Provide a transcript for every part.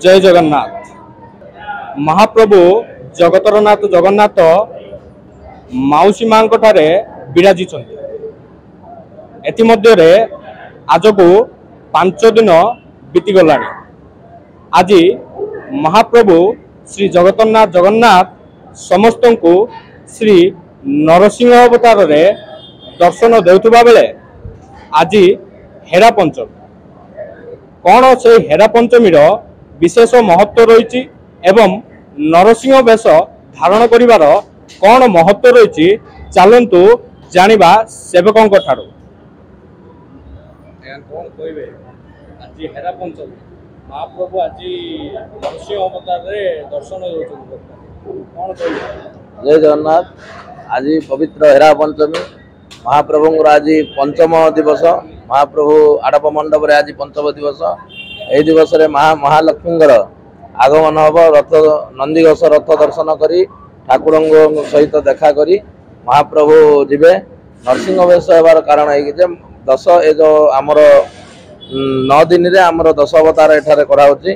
जय जगन्नाथ। महाप्रभु जगतर नाथ जगन्नाथ माउसी माँ विराजी एतिमध्यरे आज को 5 दिन बीतीगला। आज महाप्रभु श्री जगतरनाथ जगन्नाथ समस्त को श्री नरसिंह अवतार रे दर्शन देउथुबा बेले आज हेरा पंचमी कौन से हेरा पंचमीर विशेष महत्व रही एवं नरसिंह वेश धारण करिवार कौन महत्व रही चलतु जानिबा सेवकों ठारू। कौन कहबे आज हेरा पंचमी महाप्रभु आज नरसिंह अवतार रे दर्शन देउछन कौन कहबे। जय जगन्नाथ। आज पवित्र हेरा पंचमी महाप्रभु आज पंचम दिवस। महाप्रभु आड़प मंडप आज पंचम दिवस। यही दिवस रे महालक्ष्मी आगमन हम रथ नंदीघोष रथ दर्शन करी ठाकुर सहित देखा करी महाप्रभु जीवे नरसिंह वेश होबार कारण है कि दश ए जो आमर 9 दिन रे आमर 10 अवतार एठारे कराउची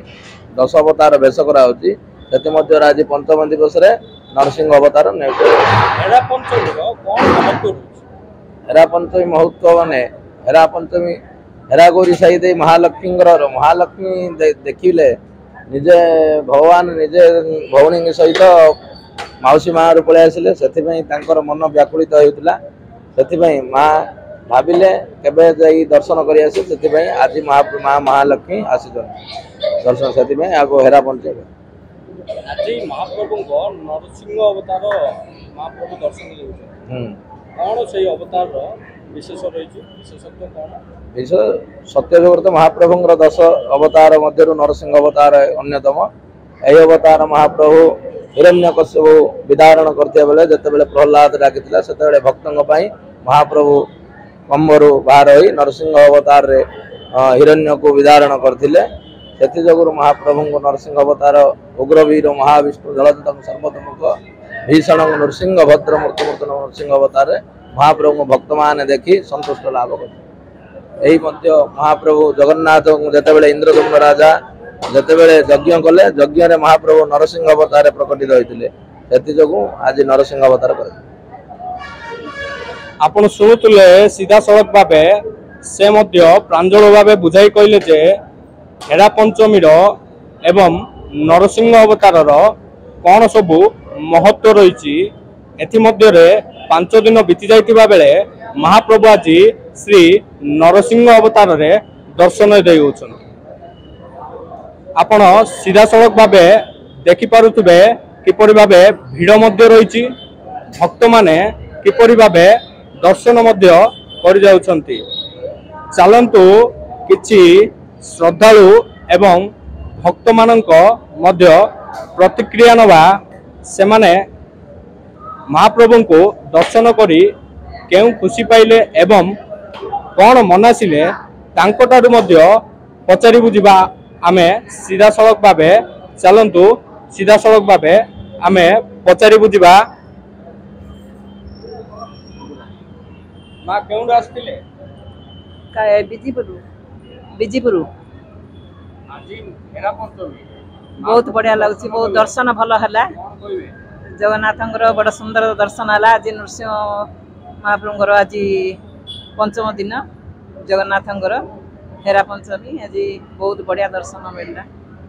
10 अवतार वेश कराउची से आज पंचम दिवस रे नरसिंह अवतार हेरा पंचमी कौन महत्व हेरा पंचमी महत्व माने हेरा पंचमी हेरा गौरी साई दे महालक्ष्मी देखिले निजे भगवान निजे भौणी सहित माउसी माँ पलि आसिले से मन व्याकुलित होता से माँ भाविले केबे जाई दर्शन करि आसे से आज माँ महालक्ष्मी आसी दर्शन से आगो हेरा पंचमी आज महाप्रभु नरसिंह अवतार महाप्रभु दर्शन कौन से अवतार विशेष रही विशेषत्व कौन विशेष सत्यजगत महाप्रभु 10 अवतार मध्य नरसिंह अवतार अन्यतम। यही अवतार महाप्रभु हिरण्यकश्यप विदारण करते बेले जिते बेले प्रहलाद डाकी से भक्तों महाप्रभु कंबरु बाहर हो नरसिंह अवतार रे हिरण्य को विदारण करथिले। सेति जगुरु महाप्रभु नरसिंह अवतार उग्रवीर महाविष्णु जलंत सर्वतमुख भीषण नरसिंह भद्र मूर्तिमूर्त नरसिंह अवतार महाप्रभु भक्त मान देखी संतुष्ट लाभ कर। यही महाप्रभु जगन्नाथ जितेबाला इंद्रदम्न राजा जितेबाला यज्ञ कले यज्ञ रे महाप्रभु नरसिंह अवतार प्रकटित होते से आज नरसिंह अवतार कर। आपण शुणुले सीधा सड़क भावे से प्रांजल भावे बुझाई कहले जे हेरा पंचमीर एवं नरसिंह अवतार कौन सबू महत्व रही। एथिमध्यरे 5 दिन बीती जाइतिबा बेले महाप्रभु आज श्री नरसिंह अवतार रे दर्शन देउछन। आपण सीधा सड़क भावे देखि पारुथबे किपरि भावे भीड़ मध्य रही भक्त माने किपरि भावे दर्शन मध्य करि जाउछंती। चलंतु किछि श्रद्धालु एवं भक्त मानक मध्य प्रतिक्रिया नवा से माने महाप्रभु को दर्शन करी केउ खुशी पाइले एवं कौन मनासिले तांकोटारु मध्य पचारि बुझिबा आमे सीधा सड़क भावे। चलंतु सीधा सड़क भावे आमे पचारि बुझिबा। मां केउंड आस्तिले काय बिजीपुर आज हेरा पंचमी बहुत बढ़िया लगुच बहुत दर्शन भल है जगन्नाथ बड़ सुंदर दर्शन है। आज नरसिंह महाप्रभु आज पंचम दिन जगन्नाथ हेरा पंचमी आज बहुत बढ़िया दर्शन मिलला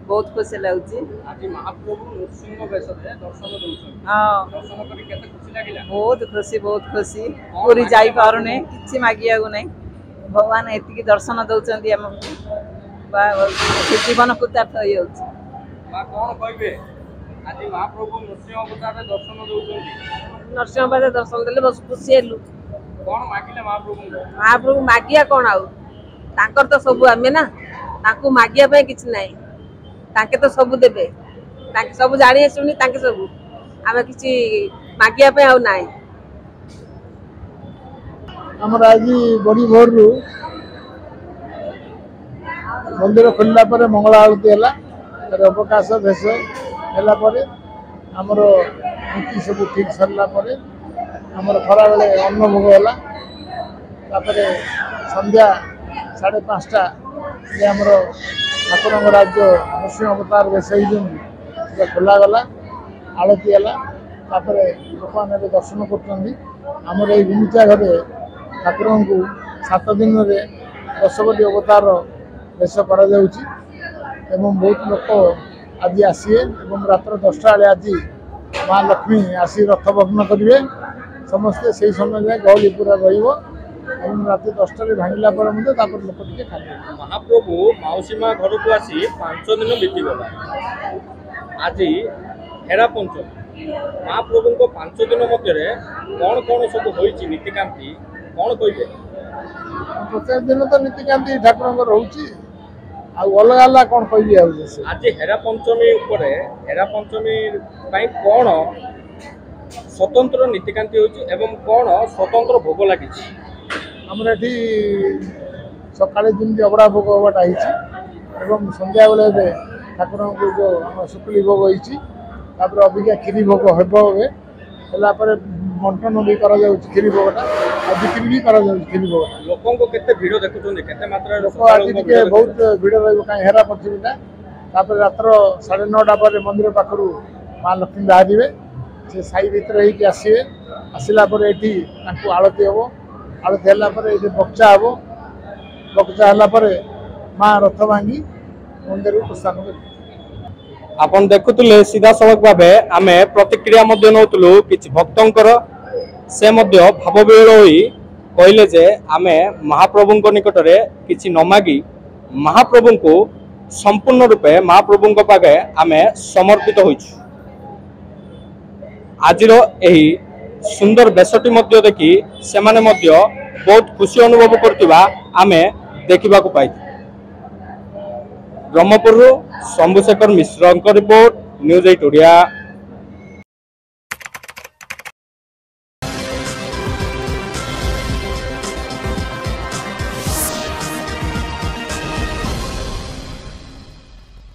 बहुत खुशी लगुच। आज महाप्रभु नरसिंह वेश दर्शन दउछन हां दर्शन करी केते खुशी लागिला बहुत खुशी पूरी जाई पारुने किछि मागिया को नहीं भगवान एतिकी दर्शन दउछंती हमको बा जीवन कृतार्थ हो जाउछ। बा कोन कहबे आज महाप्रभु नरसिंह अवतार रे दर्शन दउछंती नरसिंह अवतार दर्शन देले बस खुशी हेलु। कोन मागिले महाप्रभु मागिया कोन आउ तांकर तो सब आमे ना तांको मागिया पे किछ नाही तांके तो सब देबे तांके सब जानि सुनि तांके सब आमे किछि मागिया पे आउ नाही। हमर आज बड़ी भोर रु मंदिर खोलला पर मंगल आरती है अवकाश भेष है आमर नीति सब ठीक सरला आमर खरा बेले अन्न भोग है संध्या 5:30 आमर ठाकुर राज्य नृसिंह अवतार बेस से खोलागला आलती है लोक मैंने दर्शन करमर ये गुंडीचा घरे ठाकुर को 7 दिन में 10 कोटी अवतार बेस कर बहुत लोक आज आसिए रात्र 10टा बेले आज माँ लक्ष्मी आसी रथ भग्न करेंगे समस्ते से समय जाए गहली पूरा रात 10टा भांगला लोक टे खाली महाप्रभु मौसीमा घर को आसी 5 दिन बीतीगला आज हेरा पंचमी महाप्रभु को 5 दिन मध्य कौन कौन सब नीतिकांति कौन कहे प्रत्येक दिन तो नीतिकांति ठाकुर रोचे अलग अलग कौन कह आज हेरा पंचमी हेरा पंचमी कौन स्वतंत्र नीतिकांति एवं कौन स्वतंत्र भोग लगी आमर ये सका जमी अबड़ा भोग हवाटा एवं संध्या बेले ठाकुर को जो आम शुक्ली भोग होती अबिका क्षीरी भोग होगापर बंटन भी क्षीरी भोगटा बिक्री भी क्षीरी भोगटा लोक भीड़ देखुं लोक आज बहुत भीड़ रही हेरा पंचमीटा रात्र 9:30 पर मंदिर पाखर माँ लक्ष्मी बाहर से साई भितर आसवे आसला ये आलती हम आलती है बक्चा हम बक्चा है माँ रथ भांगी मंदिर को प्रस्थान कर आपन देखुले सीधा सड़क भाव आम प्रतिक्रिया नौलु कि भक्तर से भाव विहल हो कहले जे आम महाप्रभु निकट में किसी न मागी महाप्रभु को संपूर्ण रूपे महाप्रभु पागे आम समर्पित होइछु। आजिर एही सुंदर बेसटी देखि से बहुत खुशी अनुभव करथिबा आमे देखा पाई। ब्रह्मपुर शंभुशेखर मिश्र रिपोर्ट न्यूज 8 ओडिया।